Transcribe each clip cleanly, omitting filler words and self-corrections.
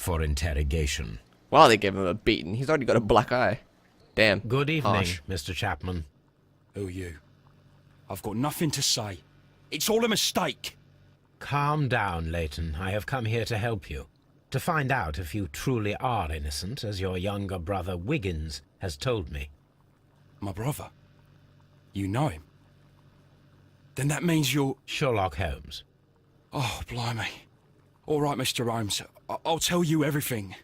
for interrogation. Wow, they gave him a beating. He's already got a black eye. Damn. Good evening, Harsh. Mr. Chapman. Who are you? I've got nothing to say. It's all a mistake. Calm down, Leighton. I have come here to help you. To find out if you truly are innocent, as your younger brother Wiggins has told me. My brother? You know him? Then that means you're... Sherlock Holmes. Oh, blimey. All right, Mr. Holmes. I'll tell you everything.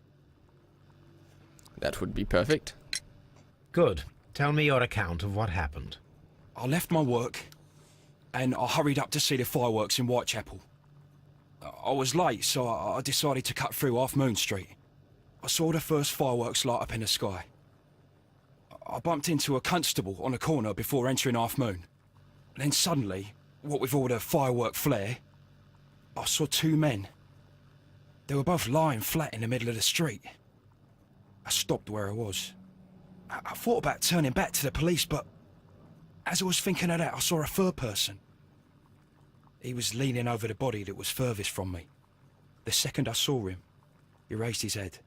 That would be perfect. Good. Tell me your account of what happened. I left my work, and I hurried up to see the fireworks in Whitechapel. I was late, so I decided to cut through Half Moon Street. I saw the first fireworks light up in the sky. I bumped into a constable on a corner before entering Half Moon. Then suddenly, what with all the firework flare, I saw two men. They were both lying flat in the middle of the street. I stopped where I was. I thought about turning back to the police, but as I was thinking of that, I saw a third person. He was leaning over the body that was furthest from me. The second I saw him, he raised his head,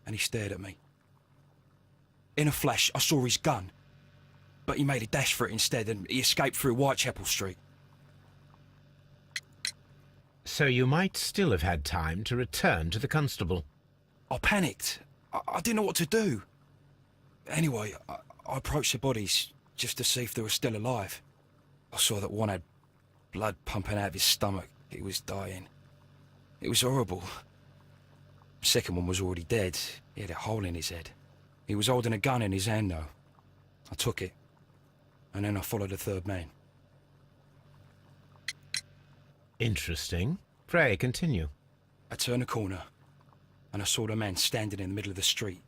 and he stared at me. In a flash, I saw his gun, but he made a dash for it instead, and he escaped through Whitechapel Street. So you might still have had time to return to the constable. I panicked. I didn't know what to do. Anyway, I approached the bodies just to see if they were still alive. I saw that one had blood pumping out of his stomach. He was dying. It was horrible. The second one was already dead. He had a hole in his head. He was holding a gun in his hand, though. I took it, and then I followed the third man. Interesting. Pray, continue. I turned a corner, and I saw the man standing in the middle of the street.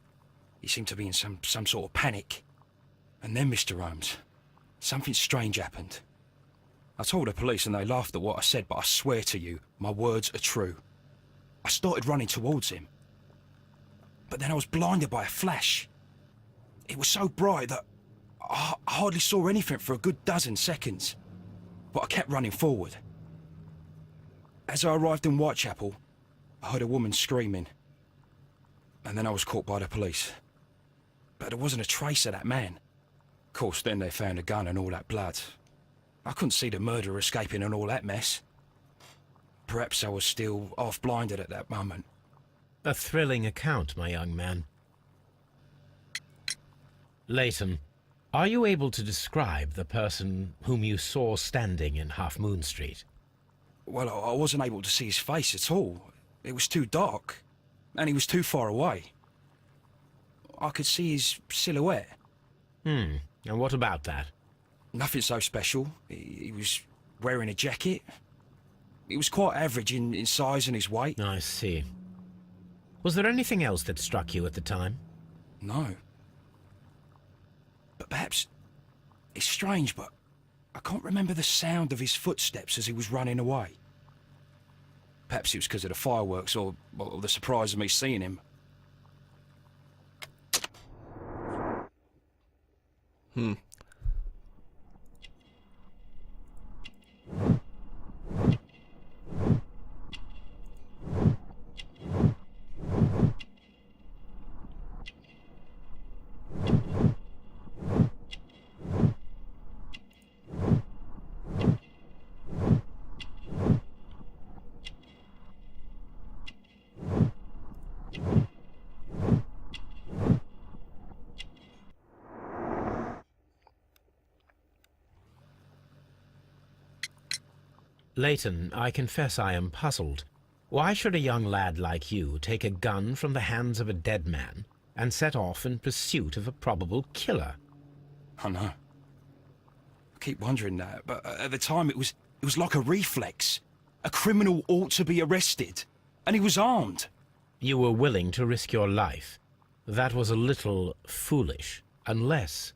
He seemed to be in some sort of panic. And then, Mr. Holmes, something strange happened. I told the police and they laughed at what I said, but I swear to you, my words are true. I started running towards him. But then I was blinded by a flash. It was so bright that I hardly saw anything for a good dozen seconds. But I kept running forward. As I arrived in Whitechapel, I heard a woman screaming. And then I was caught by the police. But there wasn't a trace of that man. Of course, then they found a gun and all that blood. I couldn't see the murderer escaping and all that mess. Perhaps I was still half-blinded at that moment. A thrilling account, my young man. Leighton, are you able to describe the person whom you saw standing in Half Moon Street? Well, I wasn't able to see his face at all. It was too dark, and he was too far away. I could see his silhouette. And what about that? Nothing so special. He was wearing a jacket. He was quite average in size and his weight. I see. Was there anything else that struck you at the time? No. But perhaps... It's strange, but I can't remember the sound of his footsteps as he was running away. Perhaps it was because of the fireworks or the surprise of me seeing him. Leighton, I confess I am puzzled. Why should a young lad like you take a gun from the hands of a dead man and set off in pursuit of a probable killer? I know. I keep wondering that, but at the time it was like a reflex. A criminal ought to be arrested, and he was armed. You were willing to risk your life. That was a little foolish, unless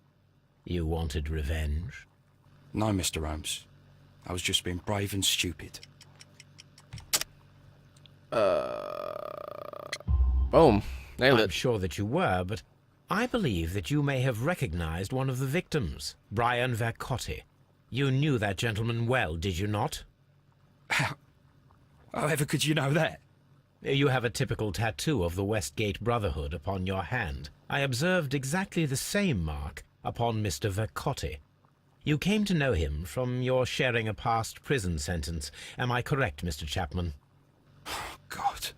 you wanted revenge. No, Mr. Holmes. I was just being brave and stupid. Boom. Nailed I'm it. sure that you were, but I believe that you may have recognized one of the victims, Brian Vercotti. You knew that gentleman well, did you not? However could you know that? You have a typical tattoo of the Westgate Brotherhood upon your hand. I observed exactly the same mark upon Mr. Vercotti. You came to know him from your sharing a past prison sentence. Am I correct, Mr. Chapman? Oh, God.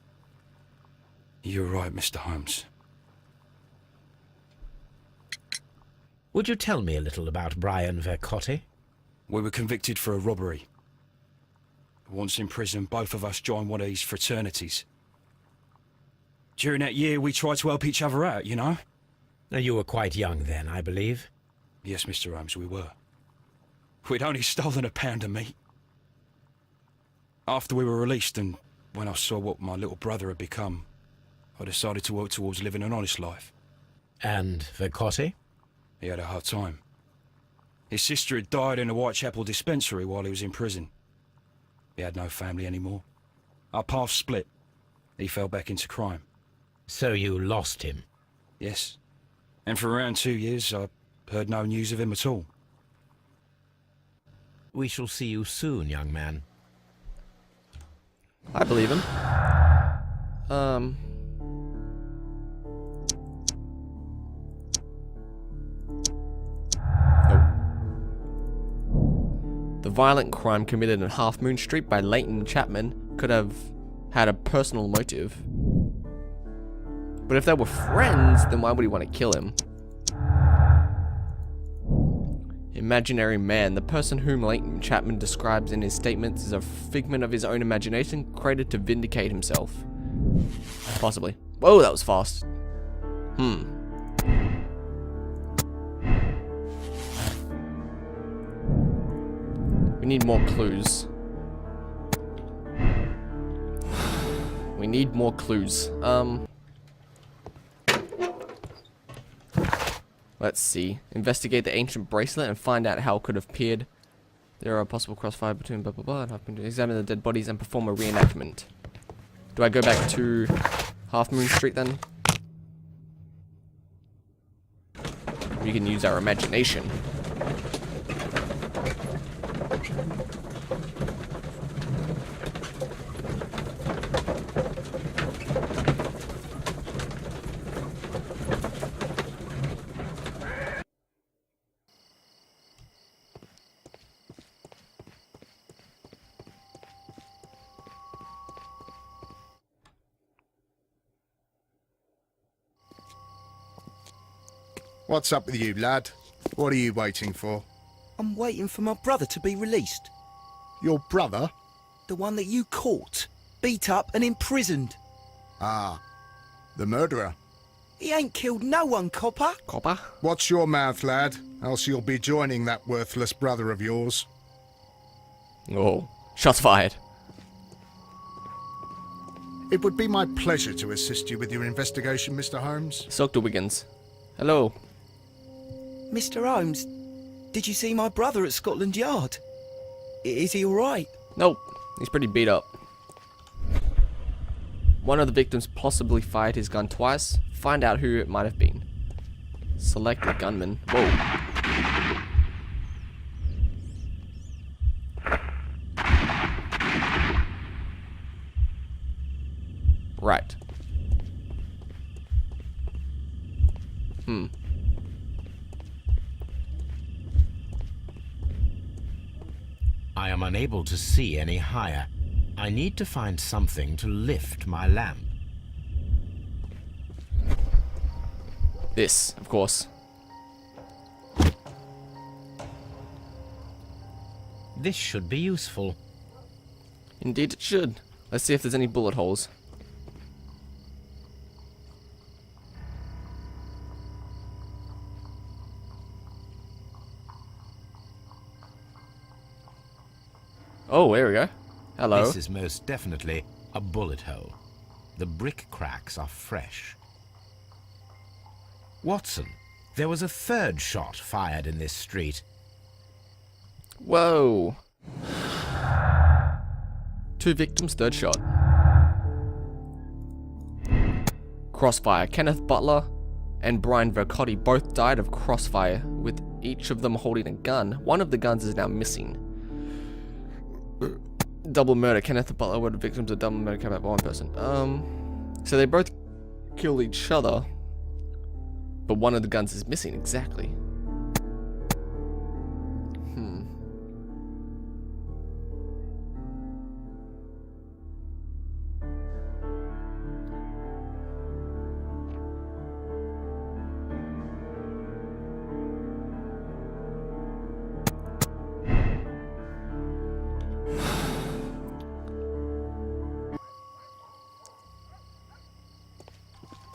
You're right, Mr. Holmes. Would you tell me a little about Brian Vercotti? We were convicted for a robbery. Once in prison, both of us joined one of these fraternities. During that year, we tried to help each other out, you know? You were quite young then, I believe. Yes, Mr. Holmes, we were. We'd only stolen a pound of meat. After we were released, and when I saw what my little brother had become, I decided to work towards living an honest life. And Vercotti? He had a hard time. His sister had died in a Whitechapel dispensary while he was in prison. He had no family anymore. Our paths split. He fell back into crime. So you lost him? Yes. And for around 2 years, I heard no news of him at all. We shall see you soon, young man. I believe him. The violent crime committed on Half Moon Street by Leighton Chapman could have had a personal motive. But if they were friends, then why would he want to kill him? Imaginary man. The person whom Leighton Chapman describes in his statements is a figment of his own imagination, created to vindicate himself. Possibly. Whoa, that was fast. We need more clues. We need more clues. Let's see. Investigate the ancient bracelet and find out how it could have appeared. There are possible crossfire between blah blah blah. And I've been to examine the dead bodies and perform a reenactment. Do I go back to Half Moon Street then? We can use our imagination. What's up with you, lad? What are you waiting for? I'm waiting for my brother to be released. Your brother? The one that you caught, beat up and imprisoned. Ah, the murderer. He ain't killed no one, copper. Copper? Watch your mouth, lad, else you'll be joining that worthless brother of yours. Oh, shots fired. It would be my pleasure to assist you with your investigation, Mr. Holmes. Dr. Wiggins. Hello. Mr. Holmes, did you see my brother at Scotland Yard? Is he alright? Nope, he's pretty beat up. One of the victims possibly fired his gun twice. Find out who it might have been. Select the gunman. Whoa. Right. I am unable to see any higher. I need to find something to lift my lamp. This, of course. This should be useful. Indeed it should. Let's see if there's any bullet holes. Oh, there we go. Hello. This is most definitely a bullet hole. The brick cracks are fresh. Watson, there was a third shot fired in this street. Whoa. 2 victims, third shot. Crossfire. Kenneth Butler and Brian Vercotti both died of crossfire, with each of them holding a gun. One of the guns is now missing. Double murder. Kenneth Butler were the victims of double murder carried out by one person. So they both killed each other, but one of the guns is missing. Exactly.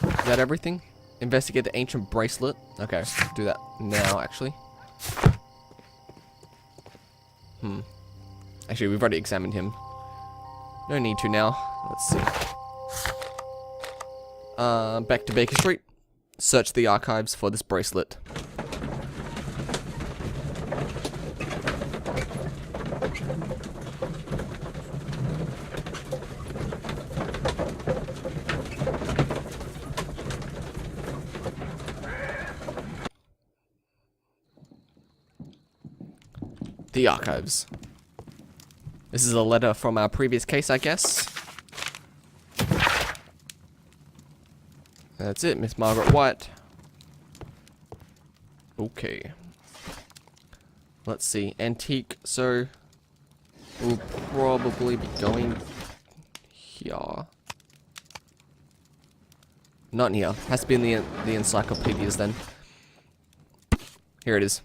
Is that everything? Investigate the ancient bracelet. Okay, do that now, actually. Actually, we've already examined him. No need to now. Let's see. Back to Baker Street. Search the archives for this bracelet. The archives. This is a letter from our previous case, I guess. That's it, Miss Margaret White. Okay. Let's see. Antique, so we'll probably be going here. Not in here. Has to be in the encyclopedias then. Here it is.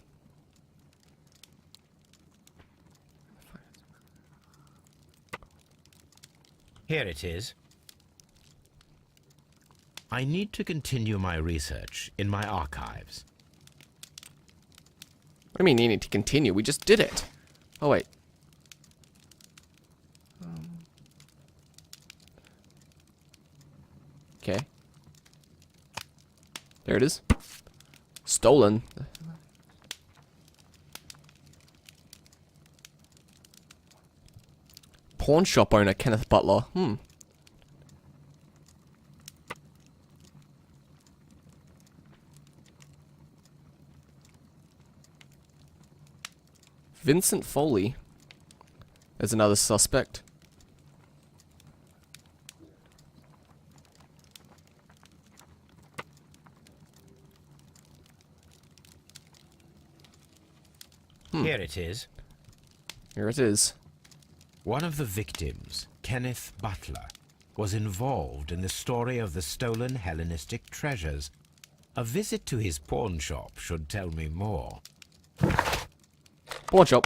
Here it is. I need to continue my research in my archives. What do you mean you need to continue? We just did it. Oh, wait. Okay. There it is. Stolen. Pawn shop owner Kenneth Butler. Vincent Foley. There's another suspect. Here it is. Here it is. One of the victims, Kenneth Butler, was involved in the story of the stolen Hellenistic treasures. A visit to his pawn shop should tell me more. Pawn shop.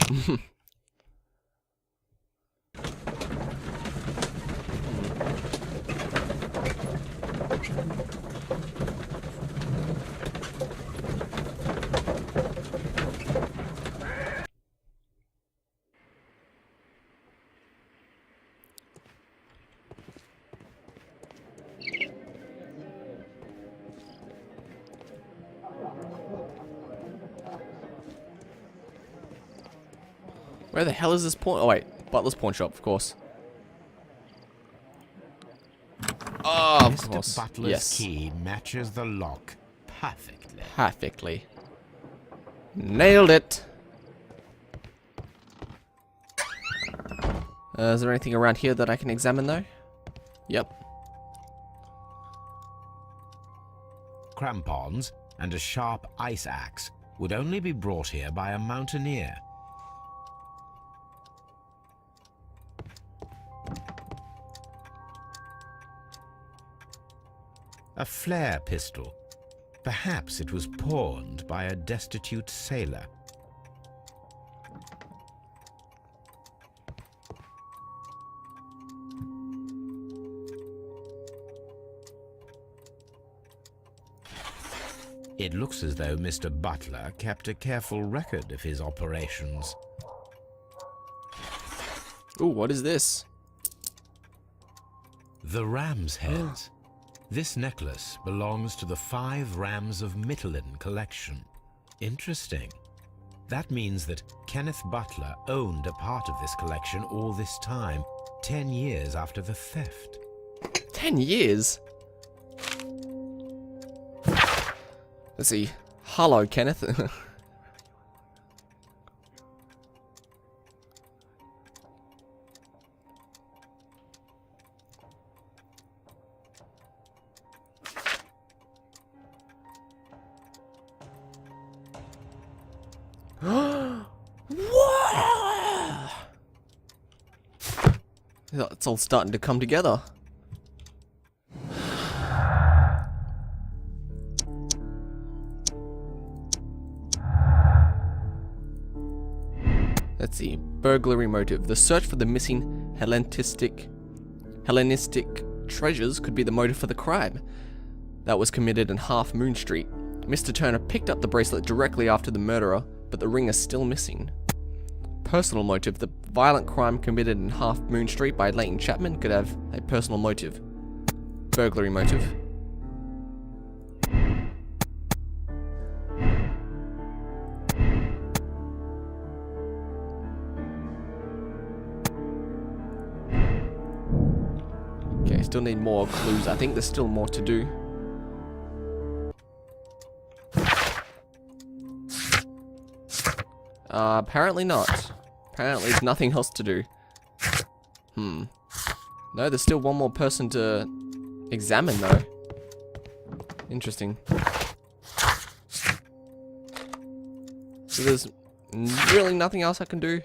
Where the hell is this pawn? Oh wait, Butler's pawn shop, of course. Oh, of course. Mr. Butler's Yes. key matches the lock perfectly. Perfectly. Nailed it. Is there anything around here that I can examine though? Yep. Crampons and a sharp ice axe would only be brought here by a mountaineer. A flare pistol. Perhaps it was pawned by a destitute sailor. It looks as though Mr. Butler kept a careful record of his operations. Ooh, what is this? The ram's heads. This necklace belongs to the 5 Rams of Mittelin collection. Interesting. That means that Kenneth Butler owned a part of this collection all this time, 10 years after the theft. 10 years? Let's see. Hello, Kenneth. It's all starting to come together. Let's see. Burglary motive. The search for the missing Hellenistic treasures could be the motive for the crime that was committed in Half Moon Street. Mr. Turner picked up the bracelet directly after the murderer, but the ring is still missing. Personal motive. The violent crime committed in Half Moon Street by Leighton Chapman could have a personal motive. Burglary motive. Okay, still need more clues. I think there's still more to do. Apparently not. Apparently there's nothing else to do. No, there's still one more person to examine though. Interesting. So there's really nothing else I can do?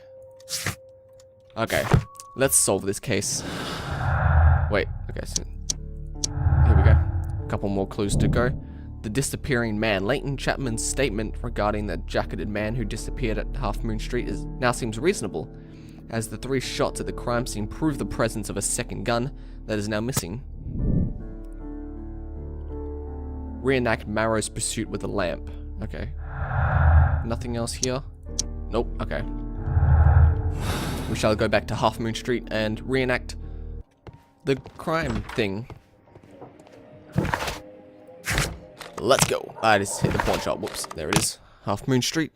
Okay, let's solve this case. Wait, okay, so here we go. A couple more clues to go. The disappearing man. Leighton Chapman's statement regarding the jacketed man who disappeared at Half Moon Street now seems reasonable, as the 3 shots at the crime scene prove the presence of a second gun that is now missing. Reenact Marrow's pursuit with a lamp. Okay. Nothing else here? Nope, okay. We shall go back to Half Moon Street and reenact the crime thing. Let's go. I just hit the pawn shop. Whoops, there it is. Half Moon Street.